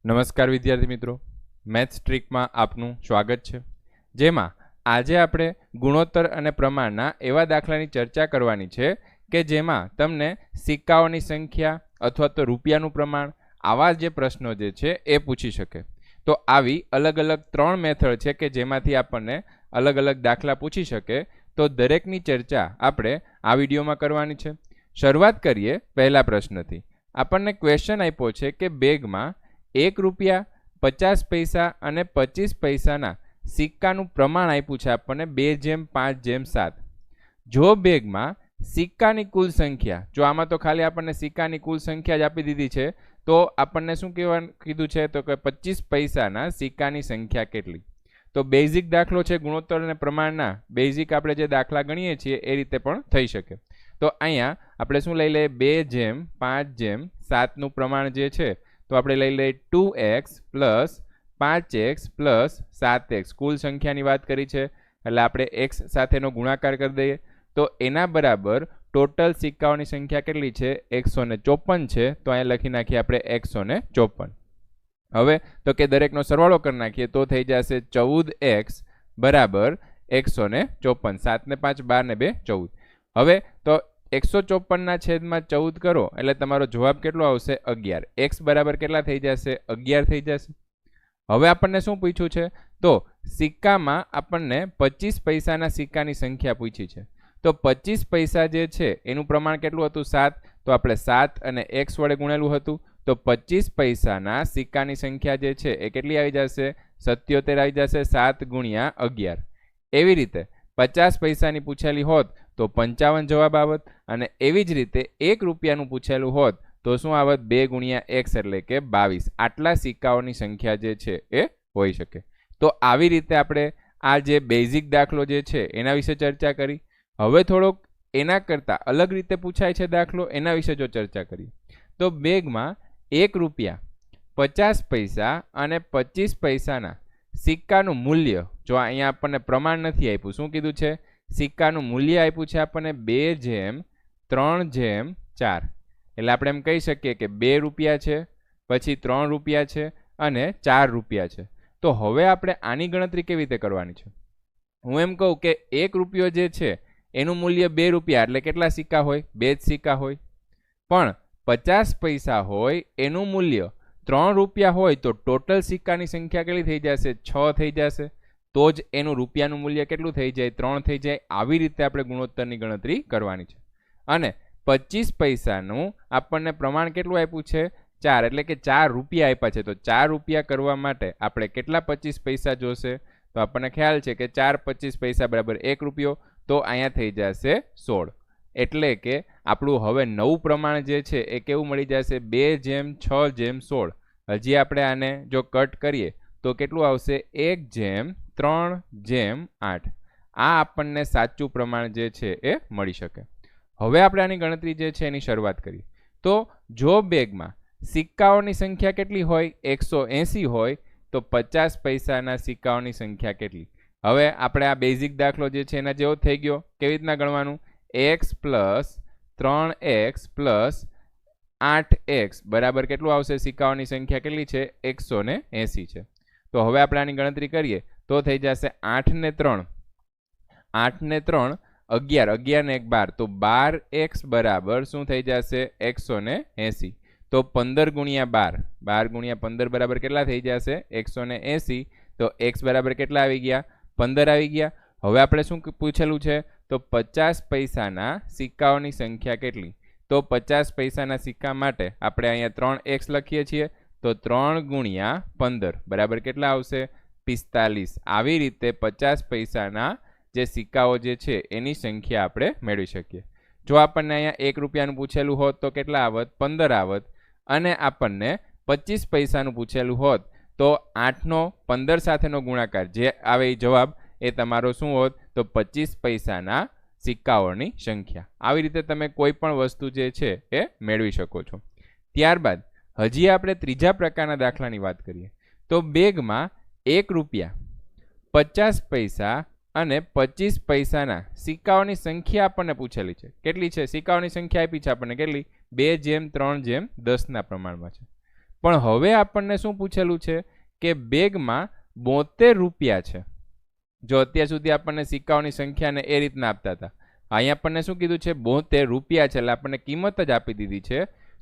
નમસ્કાર વિદ્યાર્થી મિત્રો, મેથ્સ ટ્રીકમાં આપનું સ્વાગત છે, જેમાં આજે આપણે ગુણોત્તર અને પ્રમાણના એવા દાખલાની ચર્ચા કરવાની છે કે જેમાં તમને સિક્કાઓની સંખ્યા અથવા તો રૂપિયાનું પ્રમાણ આવા જે પ્રશ્નો જે છે એ પૂછી શકે. તો આવી અલગ અલગ 3 મેથડ છે કે જેમાંથી આપણને અલગ અલગ દાખલા પૂછી શકે. તો દરેકની ચર્ચા આપણે આ વિડીયોમાં કરવાની છે. શરૂઆત કરીએ પહેલા પ્રશ્નથી. આપણને ક્વેશ્ચન આપ્યો છે કે બેગમાં 1 રૂપિયા 50 પૈસા અને 25 પૈસાના સિક્કાનું પ્રમાણ આપ્યું છે આપણને 2:5:7. જો બેગમાં સિક્કાની કુલ સંખ્યા, જો આમાં તો ખાલી આપણને સિક્કાની કુલ સંખ્યા જ આપી દીધી છે, તો આપણને શું કીધું છે તો કે 25 પૈસાના સિક્કાની સંખ્યા કેટલી. તો બેઝિક દાખલો છે ગુણોત્તર અને પ્રમાણના બેઝિક આપણે જે દાખલા ગણીએ છીએ એ રીતે પણ થઈ શકે. તો અહીંયા આપણે શું લઈ લઈએ 2:5:7 નું પ્રમાણ જે છે તો આપણે લઈ લઈએ 2x + 5x + 7x. કુલ સંખ્યાની વાત કરી છે એટલે આપણે x સાથેનો ગુણાકાર કરી દઈએ તો એના બરાબર ટોટલ સિક્કાઓની સંખ્યા કેટલી છે 154 છે. તો અહીંયા લખી નાખીએ આપણે 154. હવે તો કે દરેકનો સરવાળો કરી નાખીએ તો થઈ જશે 14x = 154. 7 ને 5 12 ને 2 14. હવે તો 154 ના છેદમાં 14 કરો એટલે તમારો જવાબ કેટલો આવશે 11. x બરાબર કેટલા થઈ જશે 11 થઈ જશે. હવે આપણને શું પૂછ્યું છે તો સિક્કામાં આપણને 25 પૈસાના સિક્કાની સંખ્યા પૂછી છે. તો 25 પૈસા જે છે એનું પ્રમાણ કેટલું હતું 7. તો આપણે 7 અને x વડે ગુણેલું હતું. તો 25 પૈસાના સિક્કાની સંખ્યા જે છે એ કેટલી આવી જશે 77 આવી જશે. 7 × 11. એવી રીતે 50 પૈસાની પૂછેલી હોત તો 55 જવાબ આવત. અને એવી જ રીતે 1 રૂપિયાનું પૂછેલું હોત તો શું આવત 2 × x એટલે કે 22. આટલા સિક્કાઓની સંખ્યા જે છે એ હોઈ શકે. તો આવી રીતે આપણે આ જે બેઝિક દાખલો જે છે એના વિશે ચર્ચા કરી. હવે થોડોક એના કરતાં અલગ રીતે પૂછાય છે દાખલો, એના વિશે જો ચર્ચા કરીએ તો બેગમાં 1 રૂપિયા 50 પૈસા અને 25 પૈસાના સિક્કાનું મૂલ્ય, જો અહીંયા આપણને પ્રમાણ નથી આપ્યું, શું કીધું છે સિક્કાનું મૂલ્ય આપ્યું છે આપણને 2:3:4. એટલે આપણે એમ કહી શકીએ કે 2 રૂપિયા છે, પછી 3 રૂપિયા છે અને 4 રૂપિયા છે. તો હવે આપણે આની ગણતરી કેવી રીતે કરવાની છે? હું એમ કહું કે 1 રૂપિયો જે છે એનું મૂલ્ય 2 રૂપિયા એટલે કેટલા સિક્કા હોય 2 જ સિક્કા હોય. પણ 50 પૈસા હોય એનું મૂલ્ય 3 રૂપિયા હોય તો ટોટલ સિક્કાની સંખ્યા કેટલી થઈ જશે 6 થઈ જશે. તો જ એનું રૂપિયાનું મૂલ્ય કેટલું થઈ જાય 3 થઈ જાય. આવી રીતે આપણે ગુણોત્તરની ગણતરી કરવાની છે. અને 25 પૈસાનું આપણને પ્રમાણ કેટલું આપ્યું છે 4 એટલે કે 4 રૂપિયા આપ્યા છે. તો 4 રૂપિયા કરવા માટે આપણે કેટલા 25 પૈસા જોશે? તો આપણને ખ્યાલ છે કે 4 25 પૈસા બરાબર 1 રૂપિયો. તો અહીંયા થઈ જશે 16. એટલે કે આપણું હવે નવું પ્રમાણ જે છે એ કેવું મળી જશે 2:6:16. હજી આપણે આને જો કટ કરીએ તો કેટલું આવશે 1:3:8. આ આપણને સાચું પ્રમાણ જે છે એ મળી શકે. હવે આપણે આની ગણતરી જે છે એની શરૂઆત કરીએ. તો જો બેગમાં સિક્કાઓની સંખ્યા કેટલી હોય 180 હોય તો 50 પૈસાના સિક્કાઓની સંખ્યા કેટલી? હવે આપણે આ બેઝિક દાખલો જે છે એના જેવો થઈ ગયો. કેવી રીતના ગણવાનું? x + 3x + 8x બરાબર કેટલું આવશે? સિક્કાઓની સંખ્યા કેટલી છે 180 છે. તો હવે આપણે આની ગણતરી કરીએ તો થઈ જશે 8 ને 3 11 11 ને 1 12. તો 12x બરાબર શું થઈ જશે 180. તો 15 × 12 12 × 15 બરાબર કેટલા થઈ જશે 180. તો x બરાબર કેટલા આવી ગયા 15 આવી ગયા. હવે આપણે શું પૂછેલું છે તો 50 પૈસાના સિક્કાઓની સંખ્યા કેટલી? તો 50 પૈસાના સિક્કા માટે આપણે અહીંયા 3x લખીએ છીએ. તો 3 × 15 બરાબર કેટલા આવશે 45. આવી રીતે 50 પૈસાના જે સિક્કાઓ જે છે એની સંખ્યા આપણે મેળવી શકીએ. જો આપણને અહીંયા 1 રૂપિયાનું પૂછેલું હોત તો કેટલા આવત 15 આવત. અને આપણને 25 પૈસાનું પૂછેલું હોત તો 8નો 15 સાથેનો ગુણાકાર જે આવે એ જવાબ એ તમારો શું હોત તો 25 પૈસાના સિક્કાઓની સંખ્યા. આવી રીતે તમે કોઈ પણ વસ્તુ જે છે એ મેળવી શકો છો. ત્યારબાદ હજી આપણે ત્રીજા પ્રકારના દાખલાની વાત કરીએ. તો બેગમાં 1 રૂપિયા 50 પૈસા અને 25 પૈસાના સિક્કાઓની સંખ્યા આપણને પૂછેલી છે. કેટલી છે? સિક્કાઓની સંખ્યા આપી છે આપણને કેટલી 2:3:10 ના પ્રમાણમાં છે. પણ હવે આપણને શું પૂછેલું છે કે બેગમાં 72 રૂપિયા છે. જો અત્યાર સુધી આપણને સિક્કાઓની સંખ્યાને એ રીતના આપતા હતા, અહીંયા આપણને શું કીધું છે 72 રૂપિયા છે, એટલે આપણને કિંમત જ આપી દીધી છે.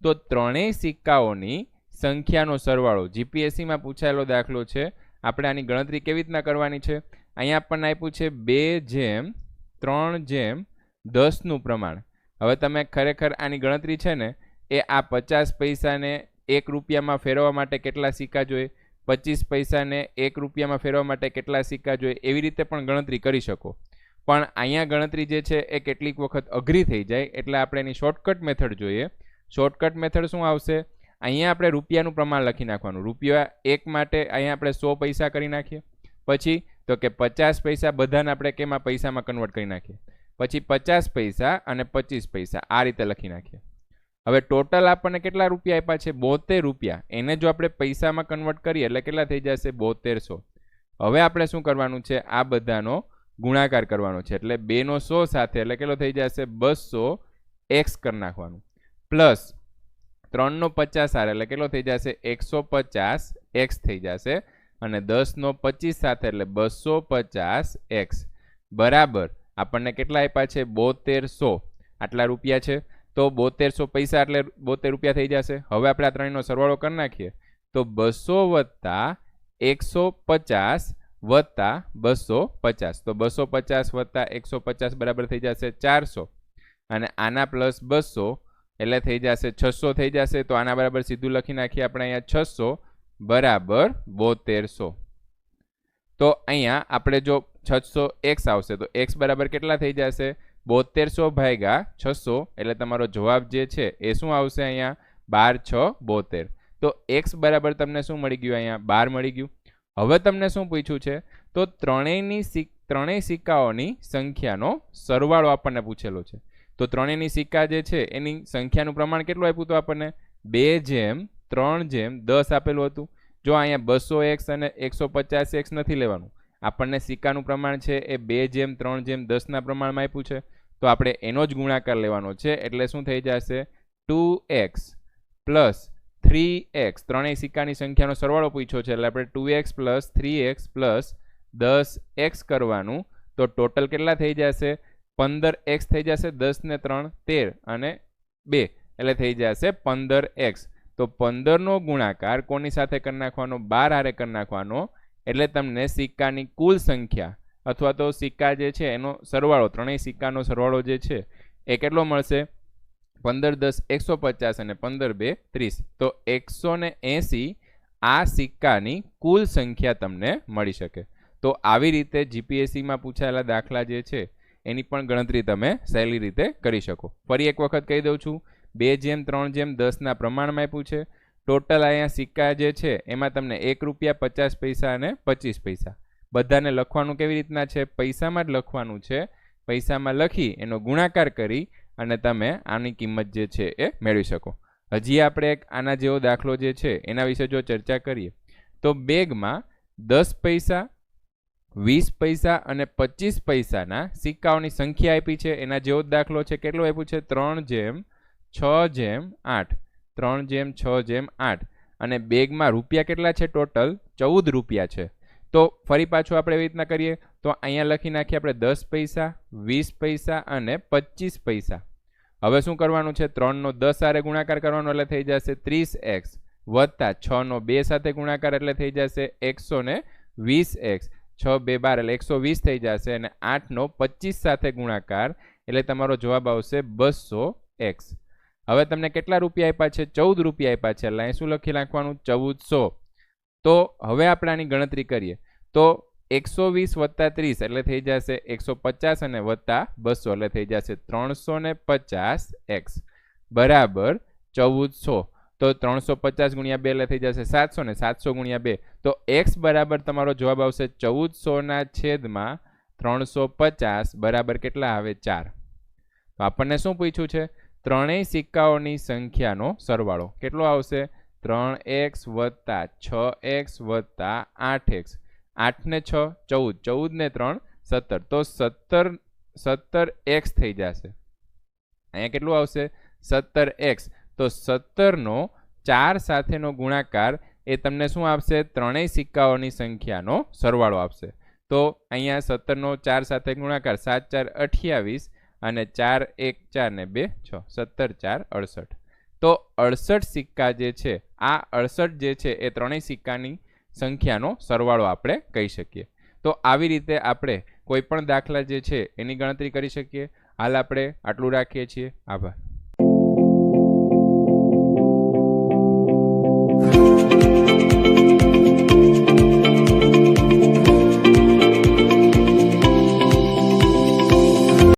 તો ત્રણેય સિક્કાઓની સંખ્યાનો સરવાળો જીપીએસસીમાં પૂછાયેલો દાખલો છે. આપણે આની ગણતરી કેવી રીતના કરવાની છે? અહીંયા આપણને આપ્યું છે 2:3:10 પ્રમાણ. હવે તમે ખરેખર આની ગણતરી છે ને એ આ 50 પૈસાને 1 રૂપિયામાં ફેરવવા માટે કેટલા સિક્કા જોઈએ, 25 પૈસાને 1 રૂપિયામાં ફેરવવા માટે કેટલા સિક્કા જોઈએ, એવી રીતે પણ ગણતરી કરી શકો. પણ અહીંયા ગણતરી જે છે એ કેટલીક વખત અઘરી થઈ જાય, એટલે આપણે એની શોર્ટકટ મેથડ જોઈએ. શોર્ટકટ મેથડ શું આવશે? અહીંયા આપણે રૂપિયાનું પ્રમાણ લખી નાખવાનું. રૂપિયા 1 માટે અહીંયા આપણે 100 પૈસા કરી નાખીએ. પછી તો કે 50 પૈસા બધાને આપણે કેમાં પૈસામાં કન્વર્ટ કરી નાખીએ. પછી 50 પૈસા અને 25 પૈસા આ રીતે લખી નાખીએ. હવે ટોટલ આપણને કેટલા રૂપિયા આપ્યા છે? 72 રૂપિયા. એને જો આપણે પૈસામાં કન્વર્ટ કરીએ એટલે કેટલા થઈ જશે? 7200. હવે આપણે શું કરવાનું છે? આ બધાનો ગુણાકાર કરવાનો છે. એટલે 2નો 100 સાથે એટલે કેટલો થઈ જશે? 200x કરી નાખવાનું. પ્લસ 3નો 50 હારે એટલે કેટલો થઈ જશે? 150x થઈ જશે. અને 10નો 25 સાથે એટલે 250x બરાબર આપણને કેટલા આપ્યા છે? 7200. આટલા રૂપિયા છે. તો 7200 પૈસા એટલે 72 રૂપિયા થઈ જશે. હવે આપણે આ ત્રણનો સરવાળો કરી નાખીએ તો 200 + 150 + 250. તો 250 + 150 બરાબર થઈ જશે 400. અને આના પ્લસ 200 એટલે થઈ જશે 600 થઈ જશે. તો આના બરાબર સીધું લખી નાખીએ આપણે અહીંયા 600 બરાબર 7200. તો અહીંયા આપણે જો 600x આવશે તો x બરાબર કેટલા થઈ જશે? 7200 ભાગ્યા 600 એટલે તમારો જવાબ જે છે એ શું આવશે? અહીંયા 12 6 72. તો x બરાબર તમને શું મળી ગયું? અહીંયા 12 મળી ગયું. હવે તમને શું પૂછ્યું છે? તો ત્રણેય સિક્કાઓની સંખ્યાનો સરવાળો આપણને પૂછેલો છે. તો ત્રણેયની સિક્કા જે છે એની સંખ્યાનું પ્રમાણ કેટલું આપ્યું હતું આપણને? 2:3:10 આપેલું હતું. જો અહીંયા 200x અને 150x નથી લેવાનું, આપણને સિક્કાનું પ્રમાણ છે એ 2:3:10 પ્રમાણમાં આપ્યું છે. તો આપણે એનો જ ગુણાકાર લેવાનો છે. એટલે શું થઈ જશે? 2x + 3x. ત્રણેય સિક્કાની સંખ્યાનો સરવાળો પૂછ્યો છે એટલે આપણે 2x + 3x + 10x કરવાનું. તો ટોટલ કેટલા થઈ જશે? 15x થઈ જશે. 10 ને 3 13 અને 2 એટલે થઈ જશે 15x. તો 15નો ગુણાકાર કોની સાથે કરી નાખવાનો? 12 હારે કરી નાખવાનો. એટલે તમને સિક્કાની કુલ સંખ્યા અથવા તો સિક્કા જે છે એનો સરવાળો, ત્રણેય સિક્કાનો સરવાળો જે છે એ કેટલો મળશે? 15 10 150 અને 15 2 30. તો 180 આ સિક્કાની કુલ સંખ્યા તમને મળી શકે. તો આવી રીતે જીપીએસસીમાં પૂછાયેલા દાખલા જે છે એની પણ ગણતરી તમે સહેલી રીતે કરી શકો. ફરી એક વખત કહી દઉં છું, 2:3:10 પ્રમાણમાં આપ્યું છે. ટોટલ અહીંયા સિક્કા જે છે એમાં તમને 1 રૂપિયા 50 પૈસા અને 25 પૈસા બધાને લખવાનું કેવી રીતના છે? પૈસામાં જ લખવાનું છે. પૈસામાં લખી એનો ગુણાકાર કરી અને તમે આની કિંમત જે છે એ મેળવી શકો. હજી આપણે એક આના જેવો દાખલો જે છે એના વિશે જો ચર્ચા કરીએ તો બેગમાં 10 પૈસા 20 પૈસા અને 25 પૈસાના સિક્કાઓની સંખ્યા આપી છે. એના જેવો જ દાખલો છે. કેટલો આપ્યું છે? 3:6:8. 3:6:8. અને બેગમાં રૂપિયા કેટલા છે? ટોટલ 14 રૂપિયા છે. તો ફરી પાછું આપણે એવી રીતના કરીએ તો અહીંયા લખી નાખીએ આપણે 10 પૈસા 20 પૈસા અને 25 પૈસા. હવે શું કરવાનું છે? 3નો 10 સાથે ગુણાકાર કરવાનો એટલે થઈ જશે 30x વત્તા 6નો 2 સાથે ગુણાકાર એટલે થઈ જશે 120x. 6 2 12 એટલે 120 થઈ જશે. અને 8નો 25 સાથે ગુણાકાર એટલે તમારો જવાબ આવશે 200x. હવે તમને કેટલા રૂપિયા આપ્યા છે? 14 રૂપિયા આપ્યા છે. એટલે અહીં શું લખી નાખવાનું? 1400. તો હવે આપણે આની ગણતરી કરીએ તો 120 વત્તા 30 એટલે થઈ જશે 150 અને વત્તા 200 એટલે થઈ જશે 350x બરાબર 1400. તો 350 ગુણ્યા 2 એટલે થઈ જશે 700 ને 700 ગુણ્યા 2. તો x બરાબર તમારો જવાબ આવશે 1400/350 બરાબર કેટલા આવે? 4. તો આપણને શું પૂછ્યું છે? ત્રણેય સિક્કાઓની સંખ્યાનો સરવાળો કેટલો આવશે? 3x વત્તા 6x વત્તા 8x. 8 ને 6 14, 14 ને 3 17. તો 17x થઈ જશે. અહીંયા કેટલું આવશે? 17x. તો 17નો 4 સાથેનો ગુણાકાર એ તમને શું આપશે? ત્રણેય સિક્કાઓની સંખ્યાનો સરવાળો આપશે. તો અહીંયા 17નો 4 સાથે ગુણાકાર 7 4 28 અને 4 1 4 ને 2 6 17 4 68. તો 68 સિક્કા જે છે, આ 68 જે છે એ ત્રણેય સિક્કાની સંખ્યાનો સરવાળો આપણે કહી શકીએ. તો આવી રીતે આપણે કોઈ પણ દાખલા જે છે એની ગણતરી કરી શકીએ. હાલ આપણે આટલું રાખીએ છીએ. આભાર.